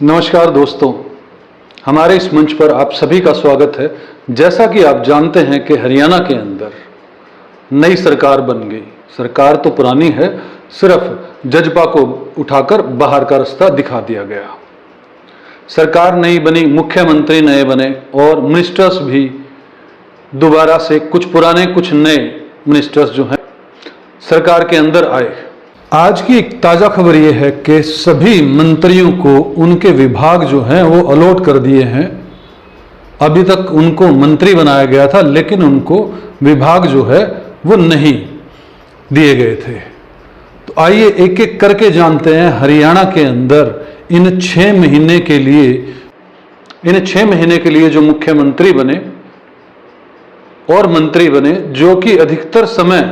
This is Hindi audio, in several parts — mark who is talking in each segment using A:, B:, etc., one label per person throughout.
A: नमस्कार दोस्तों, हमारे इस मंच पर आप सभी का स्वागत है। जैसा कि आप जानते हैं कि हरियाणा के अंदर नई सरकार बन गई। सरकार तो पुरानी है, सिर्फ जजपा को उठाकर बाहर का रास्ता दिखा दिया गया। सरकार नई बनी, मुख्यमंत्री नए बने और मिनिस्टर्स भी दोबारा से कुछ पुराने कुछ नए मिनिस्टर्स जो हैं सरकार के अंदर आए। आज की एक ताज़ा खबर यह है कि सभी मंत्रियों को उनके विभाग जो हैं वो अलॉट कर दिए हैं। अभी तक उनको मंत्री बनाया गया था, लेकिन उनको विभाग जो है वो नहीं दिए गए थे। तो आइए एक एक करके जानते हैं हरियाणा के अंदर इन 6 महीने के लिए जो मुख्यमंत्री बने और मंत्री बने, जो कि अधिकतर समय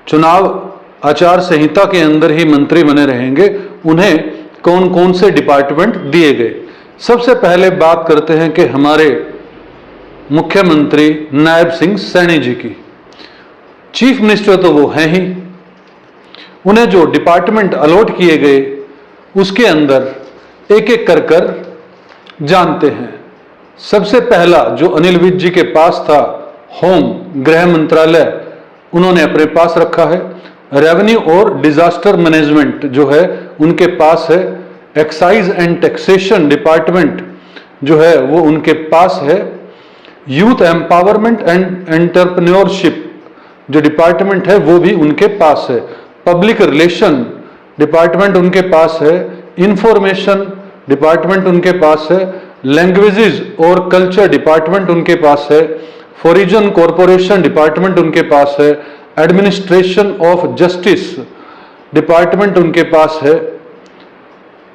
A: चुनाव आचार संहिता के अंदर ही मंत्री बने रहेंगे, उन्हें कौन कौन से डिपार्टमेंट दिए गए। सबसे पहले बात करते हैं कि हमारे मुख्यमंत्री नायब सिंह सैनी जी की। चीफ मिनिस्टर तो वो हैं ही, उन्हें जो डिपार्टमेंट अलॉट किए गए उसके अंदर एक एक कर जानते हैं। सबसे पहला जो अनिल विज जी के पास था, होम गृह मंत्रालय उन्होंने अपने पास रखा है। रेवेन्यू और डिजास्टर मैनेजमेंट जो है उनके पास है। एक्साइज एंड टैक्सेशन डिपार्टमेंट जो है वो उनके पास है। यूथ एम्पावरमेंट एंड एंटरप्रेन्योरशिप जो डिपार्टमेंट है वो भी उनके पास है। पब्लिक रिलेशन डिपार्टमेंट उनके पास है। इंफॉर्मेशन डिपार्टमेंट उनके पास है। लैंग्वेजेस और कल्चर डिपार्टमेंट उनके पास है। फॉरेन कॉरपोरेशन डिपार्टमेंट उनके पास है। एडमिनिस्ट्रेशन ऑफ जस्टिस डिपार्टमेंट उनके पास है।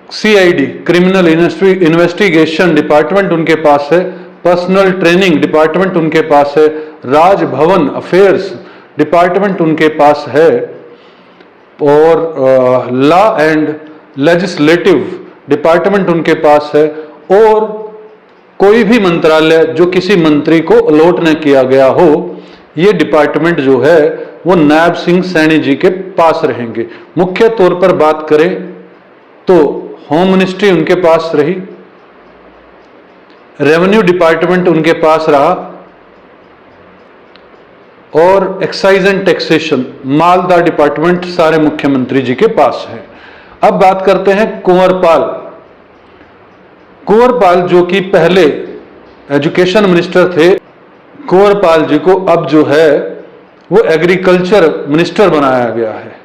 A: सीआईडी क्रिमिनल इन्वेस्टिगेशन डिपार्टमेंट उनके पास है। पर्सनल ट्रेनिंग डिपार्टमेंट उनके पास है। राजभवन अफेयर्स डिपार्टमेंट उनके पास है। और लॉ एंड लेजिस्लेटिव डिपार्टमेंट उनके पास है। और कोई भी मंत्रालय जो किसी मंत्री को अलॉट न किया गया हो, ये डिपार्टमेंट जो है वो नायब सिंह सैनी जी के पास रहेंगे। मुख्य तौर पर बात करें तो होम मिनिस्ट्री उनके पास रही, रेवेन्यू डिपार्टमेंट उनके पास रहा और एक्साइज एंड टैक्सेशन मालदार डिपार्टमेंट सारे मुख्यमंत्री जी के पास है। अब बात करते हैं कुंवरपाल जो कि पहले एजुकेशन मिनिस्टर थे। कुंवरपाल जी को अब जो है वो एग्रीकल्चर मिनिस्टर बनाया गया है।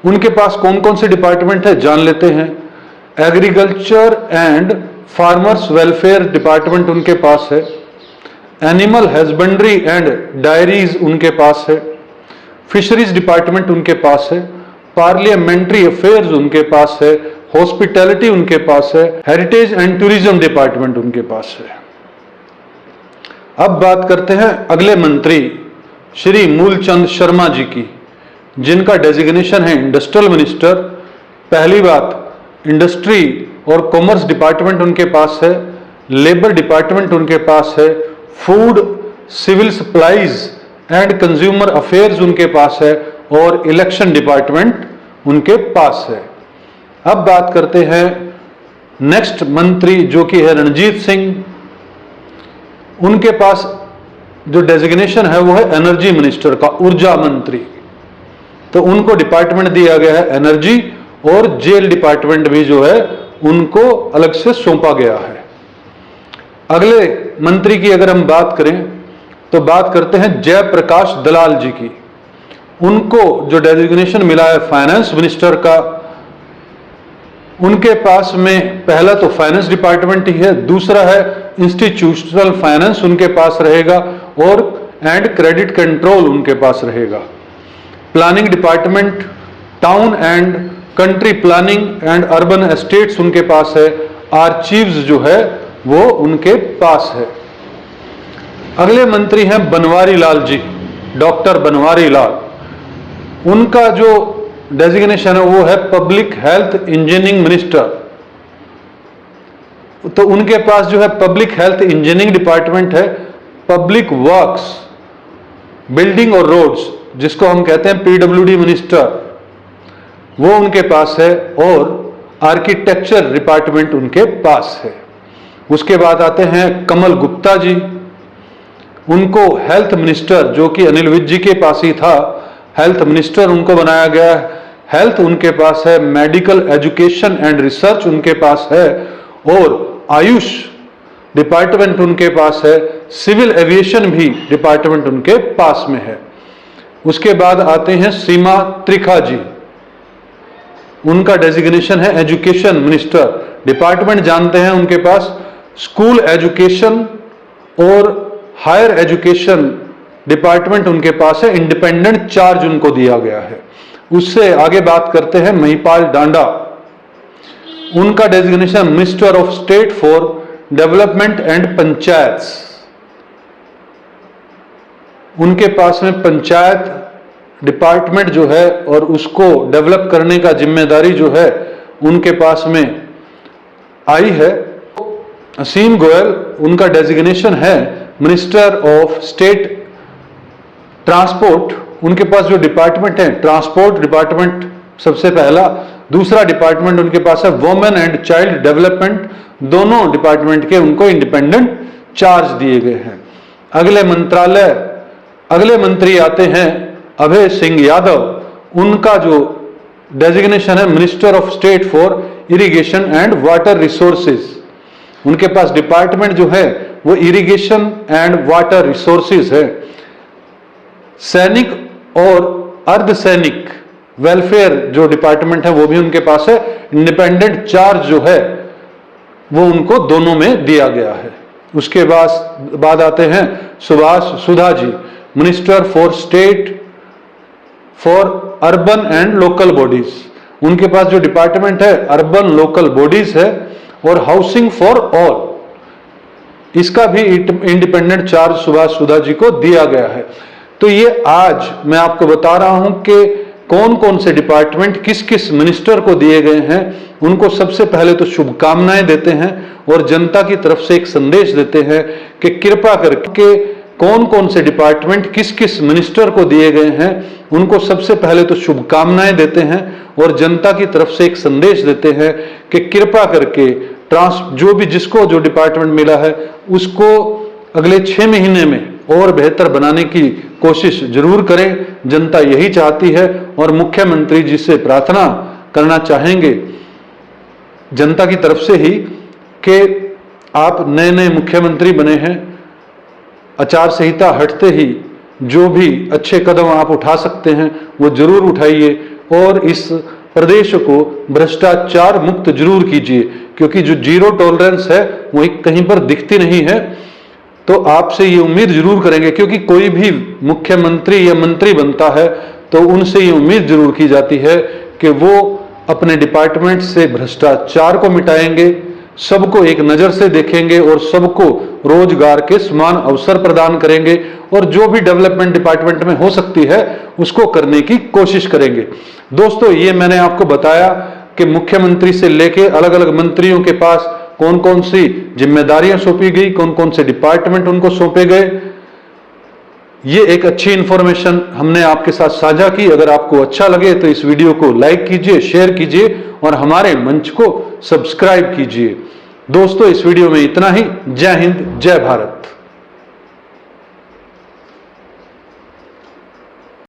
A: उनके पास कौन कौन से डिपार्टमेंट है जान लेते हैं। Agriculture and farmers welfare department उनके पास है। एनिमल हस्बेंड्री एंड डायरीज उनके पास है। फिशरीज डिपार्टमेंट उनके पास है। पार्लियामेंट्री अफेयर्स उनके पास है। हॉस्पिटैलिटी उनके पास है। हेरिटेज एंड टूरिज्म डिपार्टमेंट उनके पास है। अब बात करते हैं अगले मंत्री श्री मूलचंद शर्मा जी की, जिनका डेजिग्नेशन है इंडस्ट्रियल मिनिस्टर। पहली बात, इंडस्ट्री और कॉमर्स डिपार्टमेंट उनके पास है। लेबर डिपार्टमेंट उनके पास है। Food, civil supplies and consumer affairs उनके पास है। और इलेक्शन डिपार्टमेंट उनके पास है। अब बात करते हैं नेक्स्ट मंत्री जो कि है रणजीत सिंह। उनके पास जो डेजिग्नेशन है वो है एनर्जी मिनिस्टर का, ऊर्जा मंत्री। तो उनको डिपार्टमेंट दिया गया है एनर्जी, और जेल डिपार्टमेंट भी जो है उनको अलग से सौंपा गया है। अगले मंत्री की अगर हम बात करें तो बात करते हैं जयप्रकाश दलाल जी की। उनको जो डेजिग्नेशन मिला है फाइनेंस मिनिस्टर का। उनके पास में पहला तो फाइनेंस डिपार्टमेंट ही है, दूसरा है इंस्टीट्यूशनल फाइनेंस उनके पास रहेगा और एंड क्रेडिट कंट्रोल उनके पास रहेगा। Planning department, town and country planning and urban estates उनके पास है। आर्चीव्स जो है वो उनके पास है। अगले मंत्री हैं बनवारी लाल जी, डॉक्टर बनवारी लाल। उनका जो डेजिग्नेशन है वो है पब्लिक हेल्थ इंजीनियरिंग मिनिस्टर। तो उनके पास जो है पब्लिक हेल्थ इंजीनियरिंग डिपार्टमेंट है। पब्लिक वर्क्स, बिल्डिंग और रोड्स जिसको हम कहते हैं पीडब्ल्यूडी मिनिस्टर, वो उनके पास है। और आर्किटेक्चर डिपार्टमेंट उनके पास है। उसके बाद आते हैं कमल गुप्ता जी, उनको हेल्थ मिनिस्टर, जो कि अनिल विज जी के पास ही था, हेल्थ मिनिस्टर उनको बनाया गया है। हेल्थ उनके पास है, मेडिकल एजुकेशन एंड रिसर्च उनके पास है, और आयुष डिपार्टमेंट उनके पास है, सिविल एविएशन भी डिपार्टमेंट उनके पास में है। उसके बाद आते हैं सीमा त्रिखा जी, उनका डेजिग्नेशन है एजुकेशन मिनिस्टर। डिपार्टमेंट जानते हैं उनके पास स्कूल एजुकेशन और हायर एजुकेशन डिपार्टमेंट उनके पास है, इंडिपेंडेंट चार्ज उनको दिया गया है। उससे आगे बात करते हैं महिपाल डांडा, उनका designation minister of state for development and panchayat. उनके पास में पंचायत डिपार्टमेंट जो है और उसको डेवलप करने का जिम्मेदारी जो है उनके पास में आई है। असीम गोयल, उनका डेजिग्नेशन है मिनिस्टर ऑफ स्टेट ट्रांसपोर्ट। उनके पास जो डिपार्टमेंट है ट्रांसपोर्ट डिपार्टमेंट सबसे पहला, दूसरा डिपार्टमेंट उनके पास है वुमेन एंड चाइल्ड डेवलपमेंट। दोनों डिपार्टमेंट के उनको इंडिपेंडेंट चार्ज दिए गए हैं। अगले मंत्री आते हैं अभय सिंह यादव, उनका जो डेजिग्नेशन है minister of state for irrigation and water resources. उनके पास डिपार्टमेंट जो है वो इरिगेशन एंड वाटर रिसोर्सेज है। सैनिक और अर्धसैनिक वेलफेयर जो डिपार्टमेंट है वो भी उनके पास है। इंडिपेंडेंट चार्ज जो है वो उनको दोनों में दिया गया है। उसके बाद आते हैं Subhash Sudha ji, minister for state for urban and local bodies. उनके पास जो डिपार्टमेंट है अर्बन लोकल बॉडीज है और हाउसिंग फॉर ऑल, इसका भी इंडिपेंडेंट चार्ज सुभाष सुधा जी को दिया गया है। तो ये आज मैं आपको बता रहा हूं कि कौन कौन से डिपार्टमेंट किस किस मिनिस्टर को दिए गए हैं। उनको सबसे पहले तो शुभकामनाएं देते हैं और जनता की तरफ से एक संदेश देते हैं कि कृपा करके कौन कौन से डिपार्टमेंट किस किस मिनिस्टर को दिए गए हैं, उनको सबसे पहले तो शुभकामनाएं देते हैं और जनता की तरफ से एक संदेश देते हैं कि कृपा करके जिसको जो डिपार्टमेंट मिला है उसको अगले 6 महीने में और बेहतर बनाने की कोशिश जरूर करें। जनता यही चाहती है और मुख्यमंत्री जी से प्रार्थना करना चाहेंगे जनता की तरफ से ही कि आप नए नए मुख्यमंत्री बने हैं, आचार संहिता हटते ही जो भी अच्छे कदम आप उठा सकते हैं वो जरूर उठाइए और इस प्रदेश को भ्रष्टाचार मुक्त जरूर कीजिए, क्योंकि जो जीरो टॉलरेंस है वो कहीं पर दिखती नहीं है। तो आपसे ये उम्मीद जरूर करेंगे, क्योंकि कोई भी मुख्यमंत्री या मंत्री बनता है तो उनसे ये उम्मीद जरूर की जाती है कि वो अपने डिपार्टमेंट से भ्रष्टाचार को मिटाएंगे, सबको एक नजर से देखेंगे और सबको रोजगार के समान अवसर प्रदान करेंगे और जो भी डेवलपमेंट डिपार्टमेंट में हो सकती है उसको करने की कोशिश करेंगे। दोस्तों, ये मैंने आपको बताया कि मुख्यमंत्री से लेके अलग अलग मंत्रियों के पास कौन कौन सी जिम्मेदारियां सौंपी गई, कौन कौन से डिपार्टमेंट उनको सौंपे गए। ये एक अच्छी इंफॉर्मेशन हमने आपके साथ साझा की। अगर आपको अच्छा लगे तो इस वीडियो को लाइक कीजिए, शेयर कीजिए और हमारे मंच को सब्सक्राइब कीजिए। दोस्तों, इस वीडियो में इतना ही। जय हिंद, जय भारत।